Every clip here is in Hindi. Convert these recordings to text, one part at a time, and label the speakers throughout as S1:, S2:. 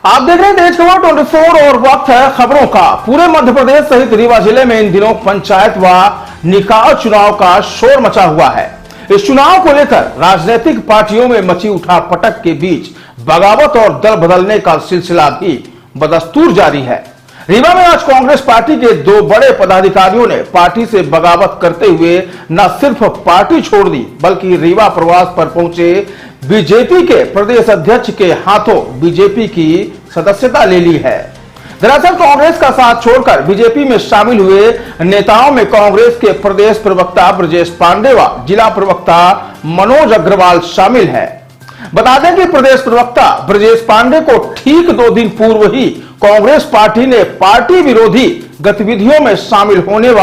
S1: आप देख रहे हैं देश खबर 24 और वक्त है खबरों का। पूरे मध्य प्रदेश सहित रीवा जिले में इन दिनों पंचायत व निकाय चुनाव का शोर मचा हुआ है। इस चुनाव को लेकर राजनीतिक पार्टियों में मची उठापटक के बीच बगावत और दल बदलने का सिलसिला भी बदस्तूर जारी है। रीवा में आज कांग्रेस पार्टी के दो बड़े पदाधिकारियों ने पार्टी से बगावत करते हुए न सिर्फ पार्टी छोड़ दी बल्कि रीवा प्रवास पर पहुंचे बीजेपी के प्रदेश अध्यक्ष के हाथों बीजेपी की सदस्यता ले ली है। दरअसल कांग्रेस का साथ छोड़कर बीजेपी में शामिल हुए नेताओं में कांग्रेस के प्रदेश प्रवक्ता ब्रजेश पांडे व जिला प्रवक्ता मनोज अग्रवाल शामिल है। बता दें कि प्रदेश प्रवक्ता ब्रजेश पांडे को ठीक 2 दिन पूर्व ही कांग्रेस पार्टी ने पार्टी विरोधी गतिविधियों में शामिल होने व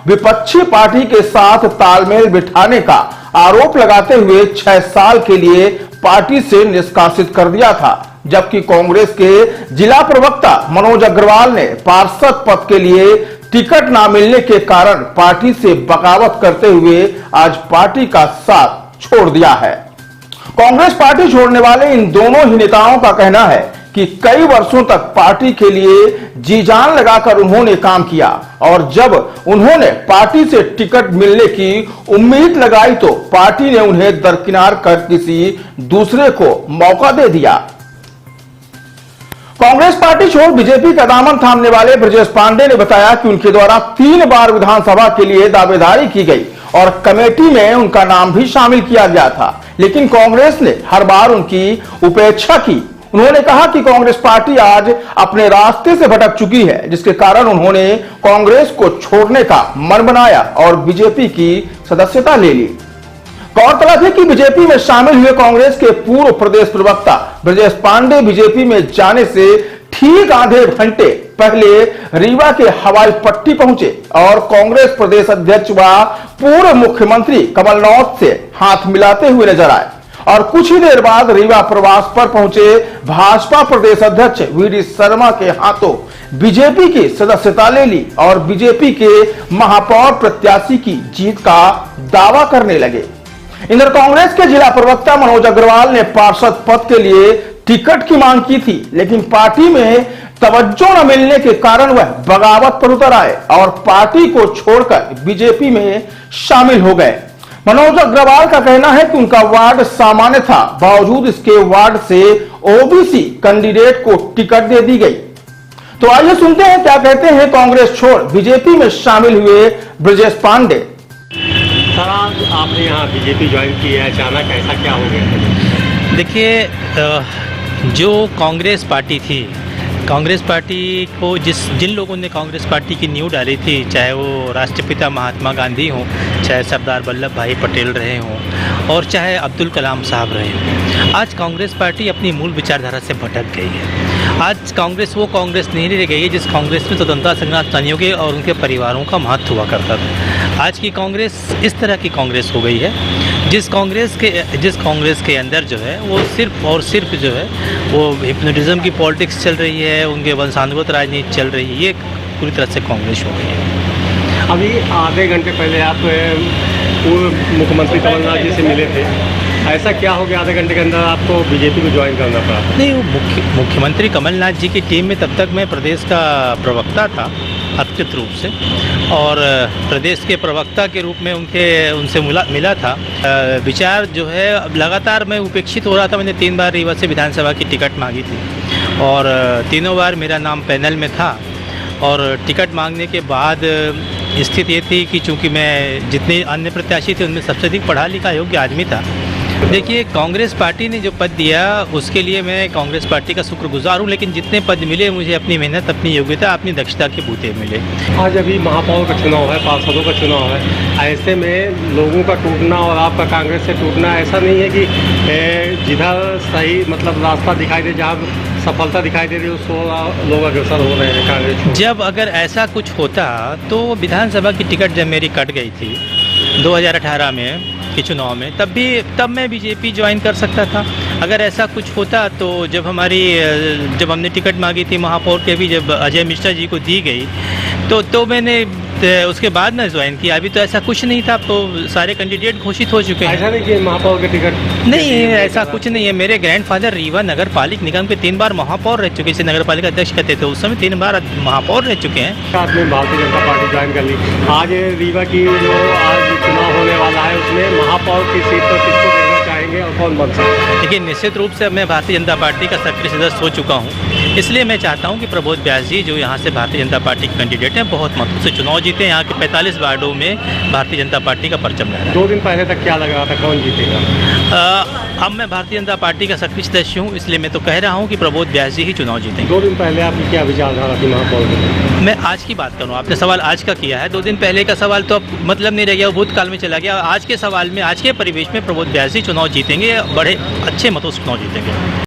S1: विपक्षी पार्टी के साथ तालमेल बिठाने का आरोप लगाते हुए 6 साल के लिए पार्टी से निष्कासित कर दिया था, जबकि कांग्रेस के जिला प्रवक्ता मनोज अग्रवाल ने पार्षद पद के लिए टिकट न मिलने के कारण पार्टी से बगावत करते हुए आज पार्टी का साथ छोड़ दिया है। कांग्रेस पार्टी छोड़ने वाले इन दोनों ही नेताओं का कहना है कि कई वर्षों तक पार्टी के लिए जी जान लगाकर उन्होंने काम किया और जब उन्होंने पार्टी से टिकट मिलने की उम्मीद लगाई तो पार्टी ने उन्हें दरकिनार कर किसी दूसरे को मौका दे दिया। कांग्रेस पार्टी छोड़ बीजेपी का दामन थामने वाले ब्रजेश पांडे ने बताया कि उनके द्वारा 3 बार विधानसभा के लिए दावेदारी की गई और कमेटी में उनका नाम भी शामिल किया गया था, लेकिन कांग्रेस ने हर बार उनकी उपेक्षा की। उन्होंने कहा कि कांग्रेस पार्टी आज अपने रास्ते से भटक चुकी है, जिसके कारण उन्होंने कांग्रेस को छोड़ने का मन बनाया और बीजेपी की सदस्यता ले ली। गौरतलब है कि बीजेपी में शामिल हुए कांग्रेस के पूर्व प्रदेश प्रवक्ता ब्रजेश पांडे बीजेपी में जाने से ठीक आधे घंटे पहले रीवा के हवाई पट्टी पहुंचे और कांग्रेस प्रदेश अध्यक्ष व पूर्व मुख्यमंत्री कमलनाथ से हाथ मिलाते हुए नजर आए और कुछ ही देर बाद रीवा प्रवास पर पहुंचे भाजपा प्रदेश अध्यक्ष वीडी शर्मा के हाथों बीजेपी की सदस्यता ले ली और बीजेपी के महापौर प्रत्याशी की जीत का दावा करने लगे। इधर कांग्रेस के जिला प्रवक्ता मनोज अग्रवाल ने पार्षद पद के लिए टिकट की मांग की थी, लेकिन पार्टी में तवज्जो न मिलने के कारण वह बगावत पर उतर आए और पार्टी को छोड़कर बीजेपी में शामिल हो गए। मनोज अग्रवाल का कहना है कि उनका वार्ड सामान्य था, बावजूद इसके वार्ड से ओबीसी कैंडिडेट को टिकट दे दी गई। तो आइए सुनते हैं क्या कहते हैं कांग्रेस छोड़ बीजेपी में शामिल हुए ब्रजेश पांडे।
S2: सर, आज आपने यहाँ बीजेपी ज्वाइन की है, अचानक ऐसा क्या हो गया?
S3: देखिए, जो कांग्रेस पार्टी थी, कांग्रेस पार्टी को जिन लोगों ने कांग्रेस पार्टी की नींव डाली थी, चाहे वो राष्ट्रपिता महात्मा गांधी हों, चाहे सरदार वल्लभ भाई पटेल रहे हों और चाहे अब्दुल कलाम साहब रहे हों, आज कांग्रेस पार्टी अपनी मूल विचारधारा से भटक गई है। आज कांग्रेस वो कांग्रेस नहीं रह गई है जिस कांग्रेस में स्वतंत्रता संग्राम सेनानियों के और उनके परिवारों का महत्व हुआ करता था। आज की कांग्रेस इस तरह की कांग्रेस हो गई है जिस कांग्रेस के अंदर जो है वो सिर्फ और सिर्फ जो है वो हिप्नोटिज्म की पॉलिटिक्स चल रही है, उनके वंशानुगत राजनीति चल रही है। ये पूरी तरह से कांग्रेस हो गई है।
S2: अभी आधे घंटे पहले आप पूर्व मुख्यमंत्री कमलनाथ जी से मिले थे, ऐसा क्या हो गया आधे घंटे के अंदर आपको बीजेपी को ज्वाइन करना पड़ा?
S3: नहीं, वो मुख्यमंत्री कमलनाथ जी की टीम में तब तक मैं प्रदेश का प्रवक्ता था अधिकृत रूप से, और प्रदेश के प्रवक्ता के रूप में उनसे मिला था। विचार जो है अब लगातार मैं उपेक्षित हो रहा था। मैंने 3 बार रीवा से विधानसभा की टिकट मांगी थी और तीनों बार मेरा नाम पैनल में था और टिकट मांगने के बाद स्थिति ये थी कि चूँकि मैं जितने अन्य प्रत्याशी थे उनमें सबसे अधिक पढ़ा लिखा योग्य आदमी था। देखिए, कांग्रेस पार्टी ने जो पद दिया उसके लिए मैं कांग्रेस पार्टी का शुक्रगुजार हूँ, लेकिन जितने पद मिले मुझे अपनी मेहनत, अपनी योग्यता, अपनी दक्षता के बूते मिले।
S2: आज अभी महापौर का चुनाव है, पार्षदों का चुनाव है, ऐसे में लोगों का टूटना और आपका कांग्रेस से टूटना, ऐसा नहीं है कि जिधर सही मतलब रास्ता दिखाई दे, जहाँ सफलता दिखाई दे रही है उसको लोग अग्रसर हो रहे हैं कांग्रेस।
S3: जब अगर ऐसा कुछ होता तो विधानसभा की टिकट जब मेरी कट गई थी 2018 में के चुनाव में, तब मैं बीजेपी ज्वाइन कर सकता था। अगर ऐसा कुछ होता तो जब हमने टिकट मांगी थी महापौर के भी, जब अजय मिश्रा जी को दी गई तो मैंने तो उसके बाद मैं ज्वाइन किया। अभी तो ऐसा कुछ नहीं था, अब तो सारे कैंडिडेट घोषित हो चुके हैं।
S2: ऐसा नहीं कि महापौर के टिकट
S3: नहीं, ऐसा कुछ नहीं है। मेरे ग्रैंडफादर रीवा नगर पालिक निगम के 3 बार महापौर रह चुके, इसे नगर पालिका अध्यक्ष कहते थे, उस समय 3 बार महापौर रह चुके हैं।
S2: साथ में भारतीय जनता पार्टी ज्वाइन कर ली। आज रीवा की जो आज चुनाव होने वाला है उसमें महापौर की सीट पर किसको देखना चाहेंगे और कौन बन सकता है?
S3: देखिए, निश्चित रूप से मैं भारतीय जनता पार्टी का सक्रिय सदस्य हो चुका हूँ, इसलिए मैं चाहता हूँ कि प्रबोध व्यास जी जो यहाँ से भारतीय जनता पार्टी के कैंडिडेट हैं, बहुत मतों से चुनाव जीते। यहाँ के 45 वार्डों में भारतीय जनता पार्टी का परचम लहरा है।
S2: 2 दिन पहले तक क्या लग रहा था कौन जीतेगा?
S3: अब मैं भारतीय जनता पार्टी का सक्रिय सदस्य हूँ, इसलिए मैं तो कह रहा हूँ कि प्रबोध व्यास जी ही चुनाव जीतेंगे।
S2: 2 दिन पहले आपकी क्या विचारधारा थी महापौर की?
S3: मैं आज की बात करूँ, आपने सवाल आज का किया है, 2 दिन पहले का सवाल तो अब मतलब नहीं रह गया, वो भूतकाल में चला गया। आज के सवाल में, आज के परिवेश में प्रबोध व्यास जी चुनाव जीतेंगे, बड़े अच्छे मतों से चुनाव जीतेंगे।